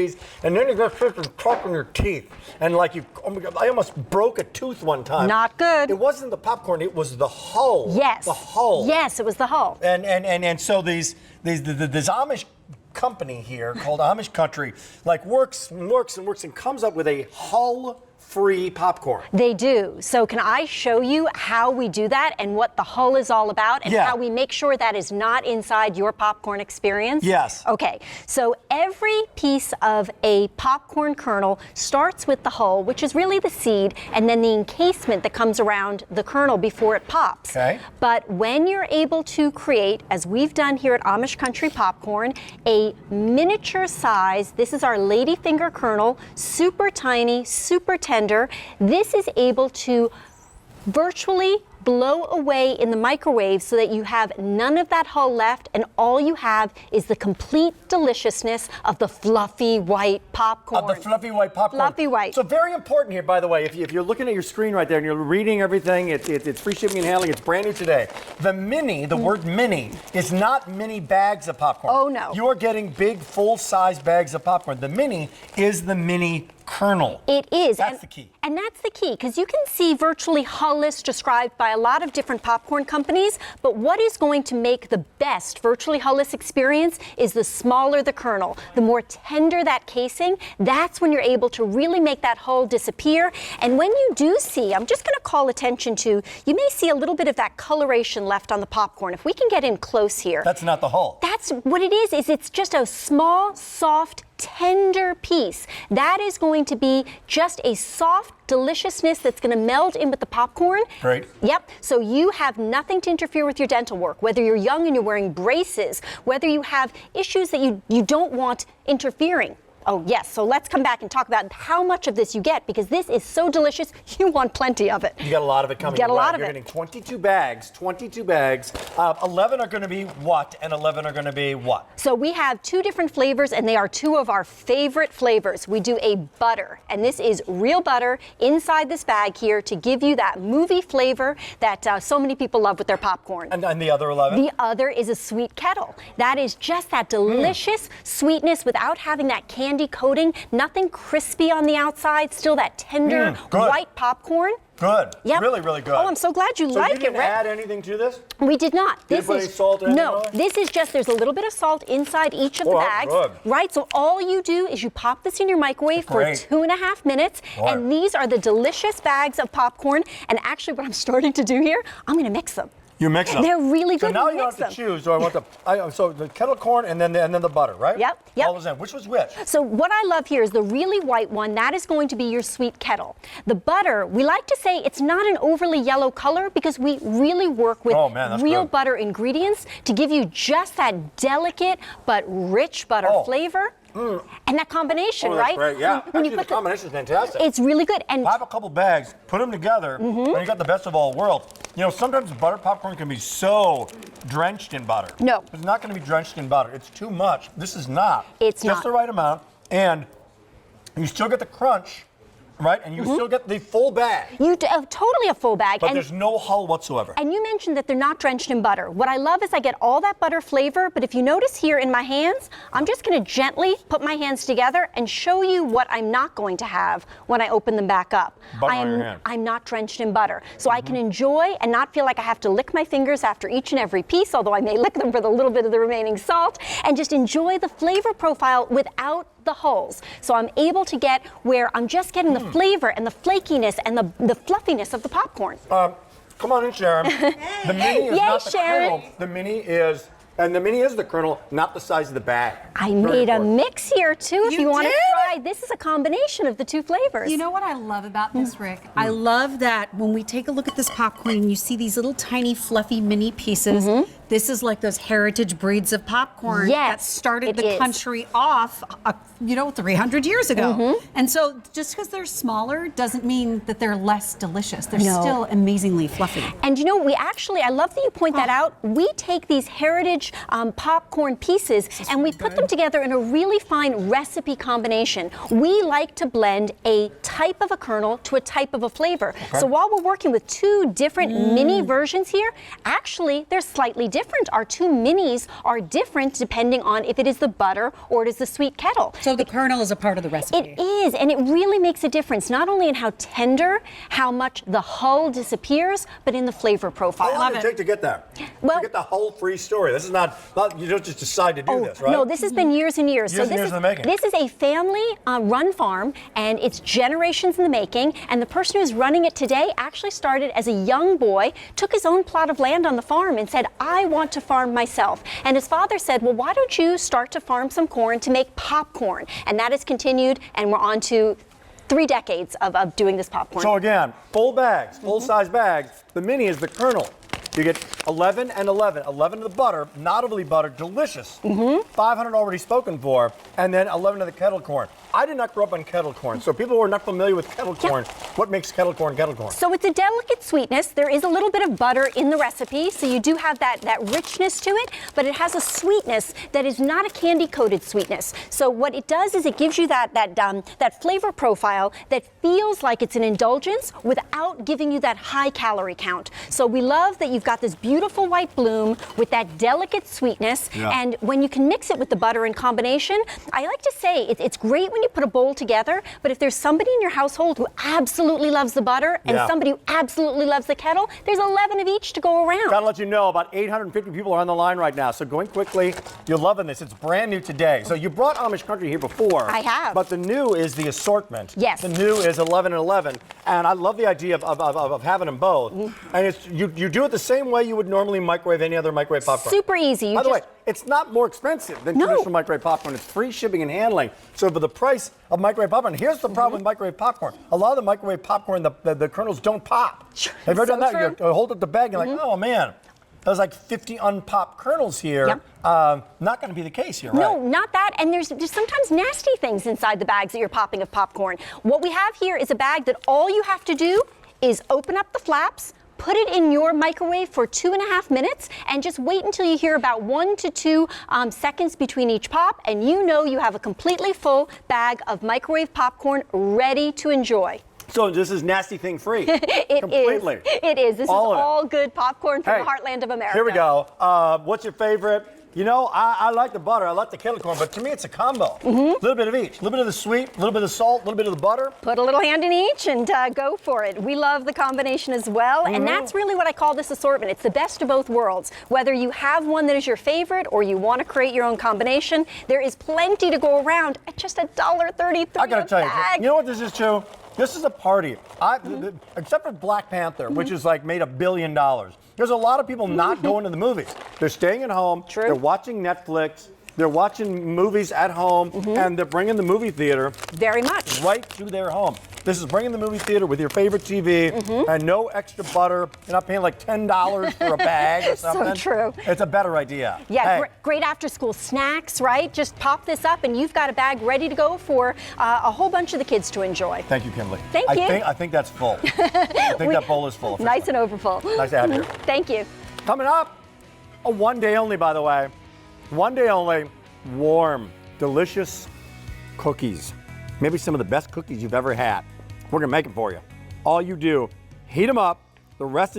And then you got to talk in your teeth. And like you, oh my God, I almost broke a tooth one time. Not good. It wasn't the popcorn, it was the hull. Yes. The hull. Yes, it was the hull. And so this Amish company here called Amish Country like works and comes up with a hull-free popcorn. They do. So can I show you how we do that and what the hull is all about and how we make sure that is not inside your popcorn experience? Yes. Okay. So every piece of a popcorn kernel starts with the hull, which is really the seed, and then the encasement that comes around the kernel before it pops. Okay. But when you're able to create, as we've done here at Amish Country Popcorn, a miniature size, this is our ladyfinger kernel, super tiny, super tender. This is able to virtually blow away in the microwave so that you have none of that hull left and all you have is the complete deliciousness of the fluffy white popcorn. Of the fluffy white popcorn. Fluffy white. So very important here, by the way, if you're looking at your screen right there and you're reading everything, it's free shipping and handling, it's brand new today. The mini, the word mini, is not mini bags of popcorn. Oh no. You're getting big full-size bags of popcorn. The mini is the mini kernel. It is. That's the key. And that's the key, because you can see virtually Hulless described by a lot of different popcorn companies, but what is going to make the best virtually Hulless experience is the smaller the kernel, the more tender that casing, that's when you're able to really make that hull disappear. And when you do see, I'm just going to call attention to, you may see a little bit of that coloration left on the popcorn. If we can get in close here. That's not the hull. That's what it is it's just a small, soft, tender piece. That is going to be just a soft deliciousness that's going to meld in with the popcorn. Great. Yep. So you have nothing to interfere with your dental work, whether you're young and you're wearing braces, whether you have issues that you don't want interfering. Oh, yes. So let's come back and talk about how much of this you get, because this is so delicious, you want plenty of it. You got a lot of it coming. Get a lot of You're it. getting 22 bags. 11 are going to be what, and 11 are going to be what? So we have two different flavors, and they are two of our favorite flavors. We do a butter, and this is real butter inside this bag here to give you that movie flavor that so many people love with their popcorn. And the other 11? The other is a sweet kettle. That is just that delicious sweetness without having that candy coating, nothing crispy on the outside, still that tender white popcorn. Good. Yep. Really, really good. Oh, I'm so glad you like it, Rick. So you didn't add anything to this? We did not. Did you put any salt in? No, this is just, there's a little bit of salt inside each of the bags. Good. Right, so all you do is you pop this in your microwave for 2.5 minutes, and these are the delicious bags of popcorn. And actually what I'm starting to do here, I'm gonna mix them. You mix them. They're really good. So now you don't have to choose. So I want so the kettle corn and then the butter, right? Yep. All those in. Which was which? So what I love here is the really white one. That is going to be your sweet kettle. The butter, we like to say it's not an overly yellow color because we really work with real butter ingredients to give you just that delicate but rich butter flavor. And that combination, that's right? Great. Yeah, when actually, the combination is fantastic. It's really good. And have a couple bags, put them together, and you got the best of all worlds. You know, sometimes butter popcorn can be so drenched in butter. No. It's not going to be drenched in butter. It's too much. This is not. It's just the right amount, and you still get the crunch. Right, and you still get the full bag. You totally a full bag. But there's no hull whatsoever. And you mentioned that they're not drenched in butter. What I love is I get all that butter flavor, but if you notice here in my hands, I'm just gonna gently put my hands together and show you what I'm not going to have when I open them back up. Butter on your hand. I'm not drenched in butter. So I can enjoy and not feel like I have to lick my fingers after each and every piece, although I may lick them for the little bit of the remaining salt, and just enjoy the flavor profile without the hulls. So I'm able to get where I'm just getting the flavor and the flakiness and the fluffiness of the popcorn. Come on in, Sharon. The mini is not the Sharon. kernel. The mini is the kernel, not the size of the bag. I made a mix here too, if you want to try. This is a combination of the two flavors. You know what I love about this, Rick? I love that when we take a look at this popcorn and you see these little tiny fluffy mini pieces, this is like those heritage breeds of popcorn that started the country off, 300 years ago. And so just because they're smaller doesn't mean that they're less delicious. They're still amazingly fluffy. And you know, I love that you point that out. We take these heritage popcorn pieces and we put them together in a really fine recipe combination. blend. We like to blend a type of a kernel to a type of a flavor. So while we're working with two different mini versions here, actually they're slightly different. Our two minis are different depending on if it is the butter or it is the sweet kettle. So the kernel is a part of the recipe. It is, and it really makes a difference, not only in how tender, how much the hull disappears, but in the flavor profile. How long did it take to get there? Well, to get the whole free story. This is not you don't just decide to do this, right? No, this has been years and years. Years and years in the making. This is a family-run farm, and it's generations in the making. And the person who's running it today actually started as a young boy, took his own plot of land on the farm, and said, "I want to farm myself." And his father said, "Well, why don't you start to farm some corn to make popcorn?" And that has continued, and we're on to 3 decades of doing this popcorn. So again, full bags, full-size bags. The mini is the kernel. You get 11 and 11. 11 of the butter, not overly buttered, delicious. 500 already spoken for, and then 11 of the kettle corn. I did not grow up on kettle corn, so people who are not familiar with kettle corn, what makes kettle corn kettle corn? So it's a delicate sweetness. There is a little bit of butter in the recipe, so you do have that richness to it, but it has a sweetness that is not a candy-coated sweetness. So what it does is it gives you that flavor profile that feels like it's an indulgence without giving you that high calorie count. So we love that you've got this beautiful white bloom with that delicate sweetness, and when you can mix it with the butter in combination, I like to say it's great when you put a bowl together, but if there's somebody in your household who absolutely loves the butter and somebody who absolutely loves the kettle, there's 11 of each to go around. Gotta let you know, about 850 people are on the line right now, so going quickly. You're loving this. It's brand new today. So you brought Amish Country here before. I have. But the new is the assortment. Yes. The new is 11 and 11, and I love the idea of having them both. And it's you do it the same way you would normally microwave any other microwave popcorn. Super easy. By the way, it's not more expensive than traditional microwave popcorn. It's free shipping and handling. So for the price of microwave popcorn, here's the problem with microwave popcorn. A lot of the microwave popcorn, the kernels don't pop. Have you ever done that? True. You hold up the bag and you're like, oh man, there's like 50 unpopped kernels here. Not going to be the case here, right? No, not that. And there's sometimes nasty things inside the bags that you're popping of popcorn. What we have here is a bag that all you have to do is open up the flaps, put it in your microwave for 2.5 minutes, and just wait until you hear about 1 to 2 seconds between each pop, and you know you have a completely full bag of microwave popcorn ready to enjoy. So this is nasty thing free. It Completely. is. It is. This All is of it. all good popcorn from the heartland of America. Here we go. What's your favorite? You know, I like the butter. I like the kettle corn, but to me it's a combo. A little bit of each. A little bit of the sweet, a little bit of the salt, a little bit of the butter. Put a little hand in each and go for it. We love the combination as well, and that's really what I call this assortment. It's the best of both worlds. Whether you have one that is your favorite or you want to create your own combination, there is plenty to go around at just $1.33 I gotta tell bag. you know what this is too? This is a party. Except for Black Panther, which is like made $1 billion. There's a lot of people not going to the movies. They're staying at home. True. They're watching Netflix. They're watching movies at home, and they're bringing the movie theater Very much. right to their home. This is bringing the movie theater with your favorite TV and no extra butter. You're not paying like $10 for a bag or something. So true. It's a better idea. Yeah, Hey, great after-school snacks, right? Just pop this up, and you've got a bag ready to go for a whole bunch of the kids to enjoy. thank you, Kimberly. Thank you. I think that's full. I think that bowl is full. Nice and overfull. Nice to have you. Thank you. Coming up, a one day only, by the way. One day only, warm, delicious cookies. Maybe some of the best cookies you've ever had. We're gonna make them for you. All you do, heat them up. The rest